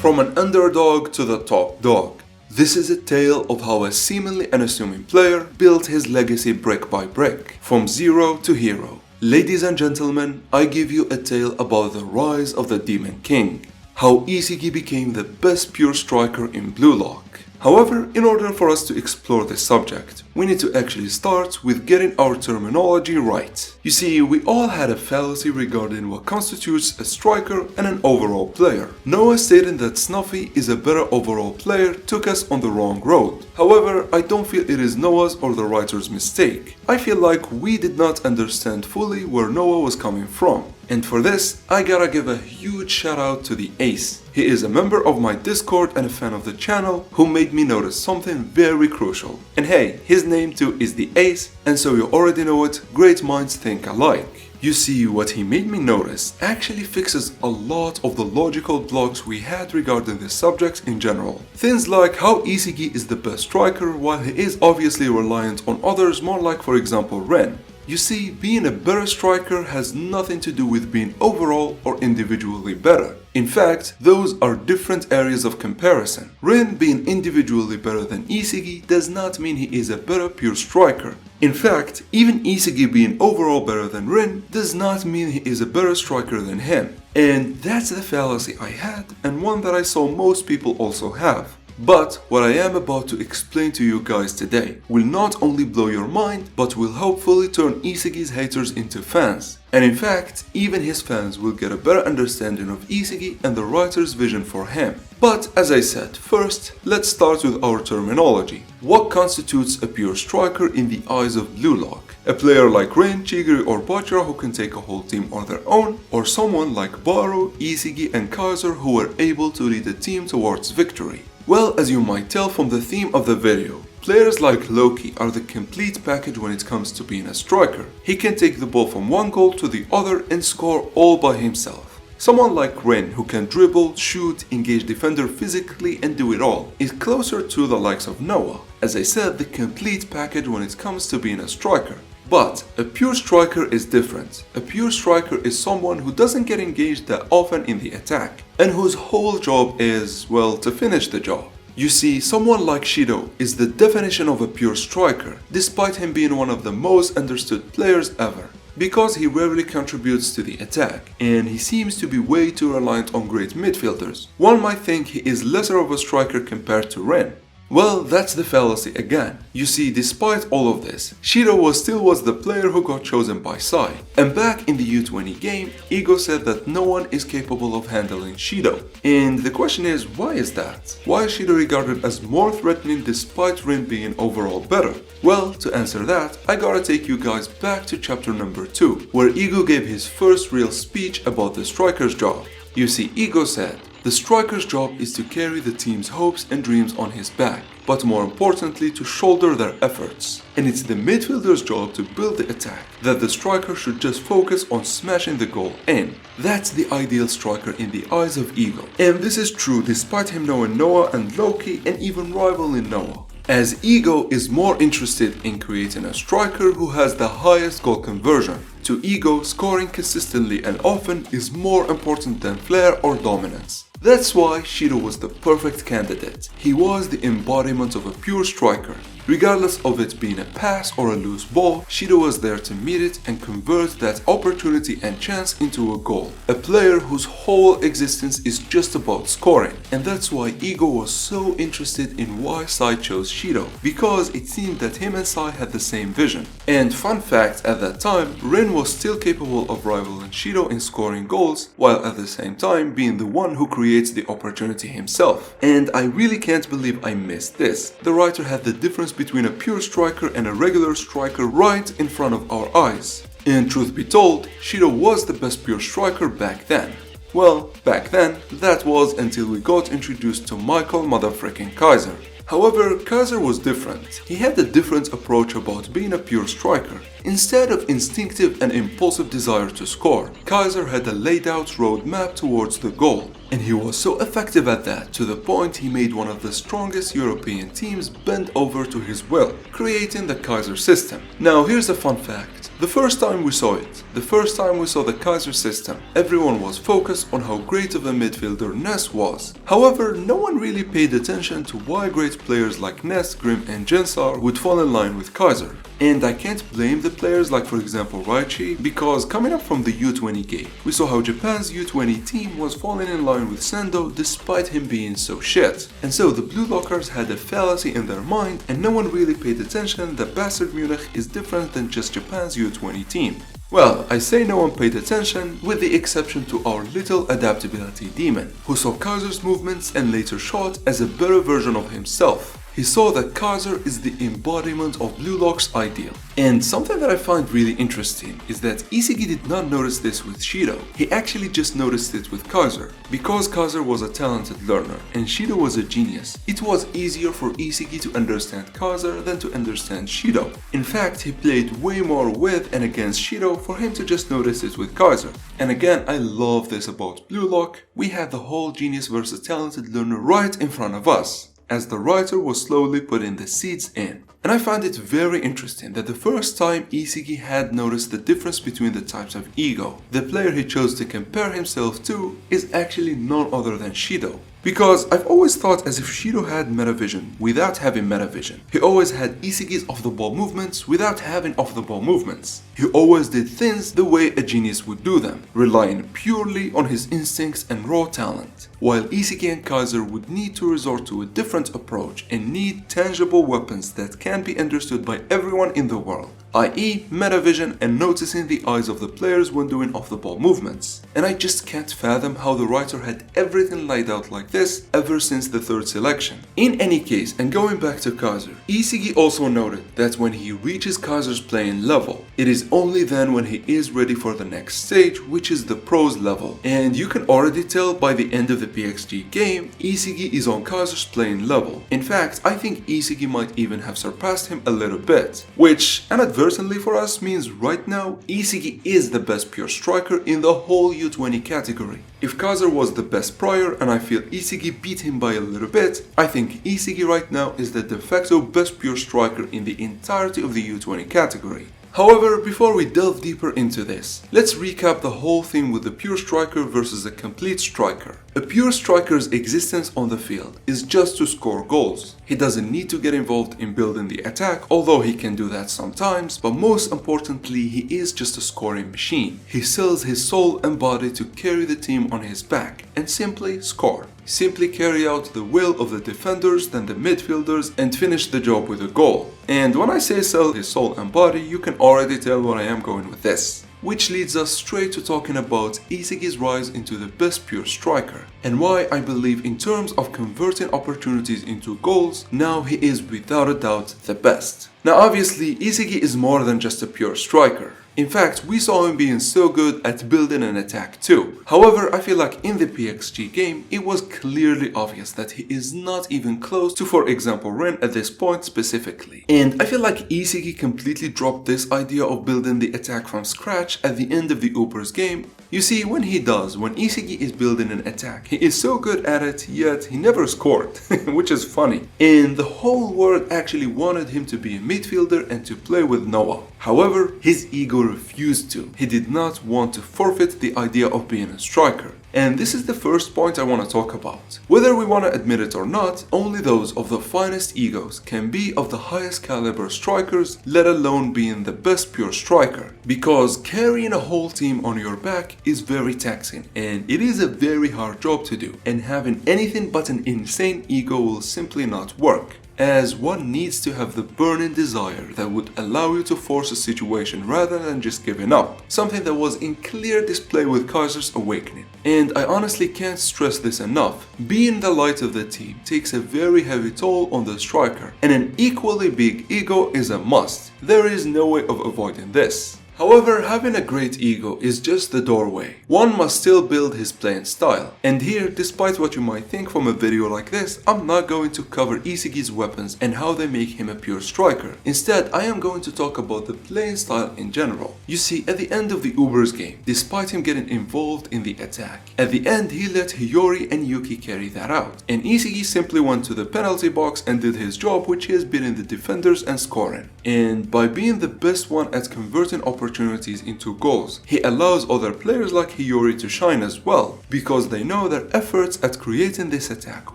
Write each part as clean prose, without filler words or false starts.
from an underdog to the top dog. This is a tale of how a seemingly unassuming player built his legacy brick by brick, from zero to hero. Ladies and gentlemen, I give you a tale about the rise of the Demon King, how Isagi became the best pure striker in Blue Lock. However, in order for us to explore this subject, we need to actually start with getting our terminology right. You see, we all had a fallacy regarding what constitutes a striker and an overall player. Noah stating that Snuffy is a better overall player took us on the wrong road. However, I don't feel it is Noah's or the writer's mistake. I feel like we did not understand fully where Noah was coming from. And for this, I gotta give a huge shout out to the Ace. He is a member of my Discord and a fan of the channel who made me notice something very crucial. And hey, his name too is the Ace, and so you already know it, great minds think alike. You see, what he made me notice actually fixes a lot of the logical blocks we had regarding this subject in general. Things like how Isagi is the best striker while he is obviously reliant on others, more like for example Ren. You see, being a better striker has nothing to do with being overall or individually better. In fact, those are different areas of comparison. Ren being individually better than Isagi does not mean he is a better pure striker. In fact, even Isagi being overall better than Ren does not mean he is a better striker than him. And that's the fallacy I had, and one that I saw most people also have. But what I am about to explain to you guys today will not only blow your mind, but will hopefully turn Isagi's haters into fans. And in fact, even his fans will get a better understanding of Isagi and the writer's vision for him. But as I said, first, let's start with our terminology. What constitutes a pure striker in the eyes of Blue Lock? A player like Rin, Chigiri or Bachira who can take a whole team on their own, or someone like Baru, Isagi and Kaiser who were able to lead a team towards victory? Well, as you might tell from the theme of the video, players like Loki are the complete package when it comes to being a striker. He can take the ball from one goal to the other and score all by himself. Someone like Ren, who can dribble, shoot, engage defender physically and do it all, is closer to the likes of Noah. As I said, the complete package when it comes to being a striker. But a pure striker is different. A pure striker is someone who doesn't get engaged that often in the attack, and whose whole job is, well, to finish the job. You see, someone like Shido is the definition of a pure striker, despite him being one of the most understood players ever. Because he rarely contributes to the attack, and he seems to be way too reliant on great midfielders. One might think he is lesser of a striker compared to Ren. Well, that's the fallacy again. You see, despite all of this, Shido still was the player who got chosen by Sai. And back in the U20 game, Ego said that no one is capable of handling Shido. And the question is, why is that? Why is Shido regarded as more threatening despite Rin being overall better? Well, to answer that, I gotta take you guys back to chapter number 2, where Ego gave his first real speech about the striker's job. You see, Ego said, the striker's job is to carry the team's hopes and dreams on his back, but more importantly to shoulder their efforts. And it's the midfielder's job to build the attack, that the striker should just focus on smashing the goal in. That's the ideal striker in the eyes of Ego. And this is true despite him knowing Noah and Loki and even rivaling Noah. As Ego is more interested in creating a striker who has the highest goal conversion. To Ego, scoring consistently and often is more important than flair or dominance. That's why Shido was the perfect candidate. He was the embodiment of a pure striker. Regardless of it being a pass or a loose ball, Shido was there to meet it and convert that opportunity and chance into a goal. A player whose whole existence is just about scoring. And that's why Ego was so interested in why Sai chose Shido, because it seemed that him and Sai had the same vision. And fun fact, at that time, Rin was still capable of rivaling Shido in scoring goals, while at the same time being the one who creates the opportunity himself. And I really can't believe I missed this. The writer had the difference between a pure striker and a regular striker right in front of our eyes. And truth be told, Shido was the best pure striker back then. Well, back then, that was until we got introduced to Michael motherfricking Kaiser. However, Kaiser was different. He had a different approach about being a pure striker. Instead of instinctive and impulsive desire to score, Kaiser had a laid out roadmap towards the goal. And he was so effective at that to the point he made one of the strongest European teams bend over to his will, creating the Kaiser system. Now here's a fun fact. The first time we saw it, the first time we saw the Kaiser system, everyone was focused on how great of a midfielder Ness was. However, no one really paid attention to why great players like Ness, Grim and Jensar would fall in line with Kaiser. And I can't blame the players like for example Raichi, because coming up from the U20 game, we saw how Japan's U20 team was falling in line with Sendo despite him being so shit. And so the Blue Lockers had a fallacy in their mind and no one really paid attention that Bastard Munich is different than just Japan's U20 team. Well, I say no one paid attention, with the exception to our little adaptability demon, who saw Kaiser's movements and later shot as a better version of himself. He saw that Kaiser is the embodiment of Blue Lock's ideal. And something that I find really interesting is that Isagi did not notice this with Shido. He actually just noticed it with Kaiser. Because Kaiser was a talented learner and Shido was a genius, it was easier for Isagi to understand Kaiser than to understand Shido. In fact, he played way more with and against Shido for him to just notice it with Kaiser. And again, I love this about Blue Lock. We had the whole genius versus talented learner right in front of us, as the writer was slowly putting the seeds in. And I find it very interesting that the first time Isagi had noticed the difference between the types of ego, the player he chose to compare himself to is actually none other than Shido. Because I've always thought as if Shido had metavision without having metavision. He always had Isagi's off-the-ball movements without having off-the-ball movements. He always did things the way a genius would do them, relying purely on his instincts and raw talent. While Isagi and Kaiser would need to resort to a different approach and need tangible weapons that can be understood by everyone in the world, i.e. metavision and noticing the eyes of the players when doing off-the-ball movements. And I just can't fathom how the writer had everything laid out like this ever since the third selection. In any case, and going back to Kaiser, Isagi also noted that when he reaches Kaiser's playing level, it is only then when he is ready for the next stage, which is the pros level. And you can already tell by the end of the PXG game, Isagi is on Kaiser's playing level. In fact, I think Isagi might even have surpassed him a little bit, which inadvertently for us means right now, Isagi is the best pure striker in the whole U20 category. If Kaiser was the best prior and I feel Isagi beat him by a little bit, I think Isagi right now is the de facto best pure striker in the entirety of the U20 category. However, before we delve deeper into this, let's recap the whole thing with the pure striker versus a complete striker. A pure striker's existence on the field is just to score goals. He doesn't need to get involved in building the attack, although he can do that sometimes, but most importantly, he is just a scoring machine. He sells his soul and body to carry the team on his back and simply score. Simply carry out the will of the defenders, then the midfielders, and finish the job with a goal. And when I say sell his soul and body, you can already tell where I am going with this. Which leads us straight to talking about Isagi's rise into the best pure striker, and why I believe in terms of converting opportunities into goals, now he is without a doubt the best. Now obviously, Isagi is more than just a pure striker. In fact, we saw him being so good at building an attack too. However, I feel like in the PXG game, it was clearly obvious that he is not even close to, for example, Ren at this point specifically. And I feel like Isagi completely dropped this idea of building the attack from scratch at the end of the Uber's game. You see, when Isagi is building an attack, he is so good at it, yet he never scored, which is funny. And the whole world actually wanted him to be a midfielder and to play with Noah. However, his ego refused to. He did not want to forfeit the idea of being a striker. And this is the first point I want to talk about. Whether we want to admit it or not, only those of the finest egos can be of the highest caliber strikers, let alone being the best pure striker. Because carrying a whole team on your back is very taxing, and it is a very hard job to do, and having anything but an insane ego will simply not work, as one needs to have the burning desire that would allow you to force a situation rather than just giving up, something that was in clear display with Kaiser's awakening. And I honestly can't stress this enough, being the light of the team takes a very heavy toll on the striker, and an equally big ego is a must. There is no way of avoiding this. However, having a great ego is just the doorway. One must still build his playing style. And here, despite what you might think from a video like this, I'm not going to cover Isagi's weapons and how they make him a pure striker. Instead, I am going to talk about the playing style in general. You see, at the end of the Uber's game, despite him getting involved in the attack, at the end he let Hiyori and Yuki carry that out. And Isagi simply went to the penalty box and did his job, which is beating the defenders and scoring. And by being the best one at converting opportunities opportunities into goals. He allows other players like Hiyori to shine as well, because they know their efforts at creating this attack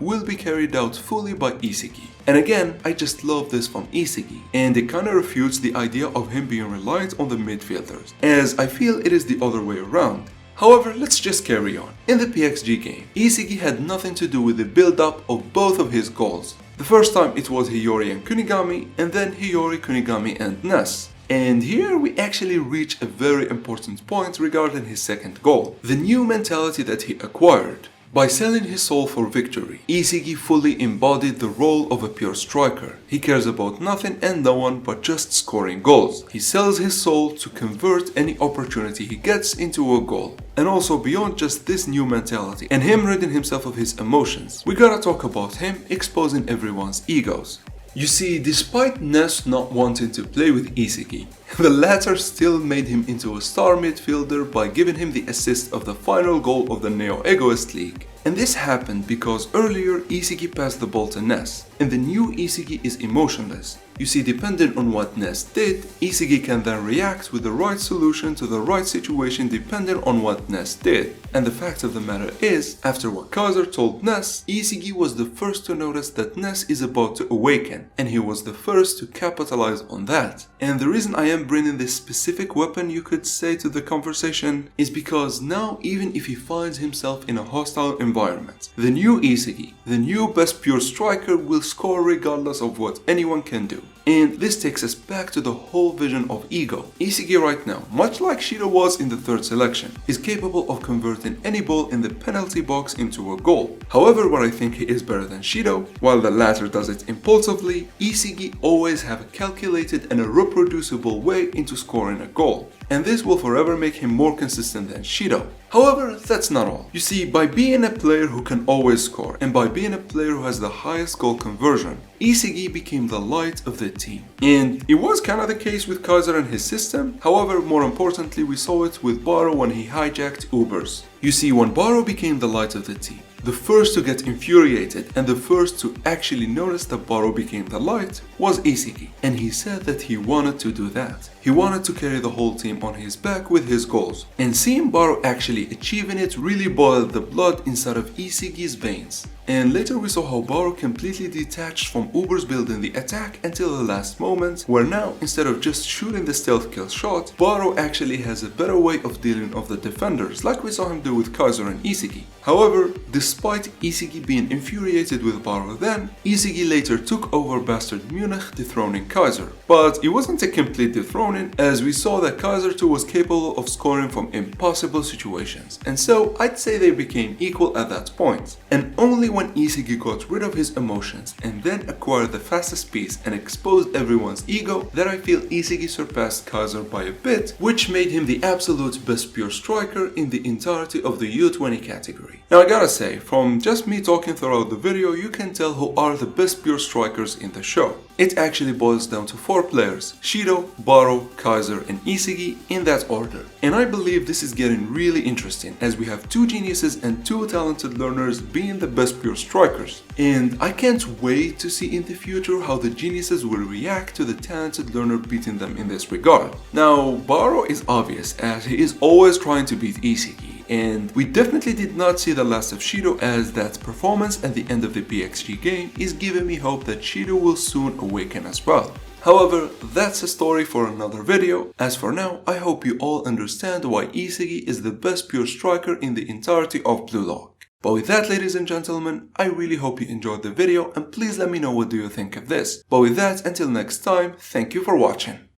will be carried out fully by Isagi. And again, I just love this from Isagi, and it kinda refutes the idea of him being reliant on the midfielders, as I feel it is the other way around. However, let's just carry on. In the PXG game, Isagi had nothing to do with the build-up of both of his goals. The first time it was Hiyori and Kunigami, and then Hiyori, Kunigami and Ness. And here we actually reach a very important point regarding his second goal, the new mentality that he acquired. By selling his soul for victory, Isagi fully embodied the role of a pure striker. He cares about nothing and no one but just scoring goals. He sells his soul to convert any opportunity he gets into a goal. And also beyond just this new mentality and him ridding himself of his emotions, we gotta talk about him exposing everyone's egos. You see, despite Ness not wanting to play with Isagi, the latter still made him into a star midfielder by giving him the assist of the final goal of the Neo Egoist League. And this happened because earlier Isagi passed the ball to Ness, and the new Isagi is emotionless. You see, depending on what Ness did, Isagi can then react with the right solution to the right situation depending on what Ness did. And the fact of the matter is, after what Kaiser told Ness, Isagi was the first to notice that Ness is about to awaken, and he was the first to capitalize on that. And the reason I am bringing this specific weapon, you could say, to the conversation is because now, even if he finds himself in a hostile environment, the new Isagi, the new best pure striker, will score regardless of what anyone can do. And this takes us back to the whole vision of ego. Isagi right now, much like Shido was in the third selection, is capable of converting any ball in the penalty box into a goal. However, where I think he is better than Shido, while the latter does it impulsively, Isagi always have a calculated and a reproducible way into scoring a goal. And this will forever make him more consistent than Shido. However, that's not all. You see, by being a player who can always score, and by being a player who has the highest goal conversion, Isagi became the light of the team. And it was kinda the case with Kaiser and his system. However, more importantly, we saw it with Baro when he hijacked Ubers. You see, when Baro became the light of the team, the first to get infuriated and the first to actually notice that Baro became the light was Isagi. And he said that he wanted to do that. He wanted to carry the whole team on his back with his goals. And seeing Baro actually achieving it really boiled the blood inside of Isagi's veins. And later we saw how Baro completely detached from Uber's building the attack until the last moment, where now, instead of just shooting the stealth kill shot, Baro actually has a better way of dealing with the defenders, like we saw him do with Kaiser and Isagi. However, despite Isagi being infuriated with Baro then, Isagi later took over Bastard Munich, dethroning Kaiser. But it wasn't a complete dethroning, as we saw that Kaiser too was capable of scoring from impossible situations, and so I'd say they became equal at that point. And only when Isagi got rid of his emotions and then acquired the fastest piece and exposed everyone's ego that I feel Isagi surpassed Kaiser by a bit, which made him the absolute best pure striker in the entirety of the U20 category. Now I gotta say, from just me talking throughout the video, you can tell who are the best pure strikers in the show. It actually boils down to 4 players: Shido, Baro, Kaiser and Isagi, in that order. And I believe this is getting really interesting, as we have 2 geniuses and 2 talented learners being the best pure strikers. And I can't wait to see in the future how the geniuses will react to the talented learner beating them in this regard. Now, Baro is obvious, as he is always trying to beat Isagi. And we definitely did not see the last of Shido, as that performance at the end of the PXG game is giving me hope that Shido will soon awaken as well. However, that's a story for another video. As for now, I hope you all understand why Isagi is the best pure striker in the entirety of Blue Lock. But with that, ladies and gentlemen, I really hope you enjoyed the video, and please let me know what do you think of this. But with that, until next time, thank you for watching.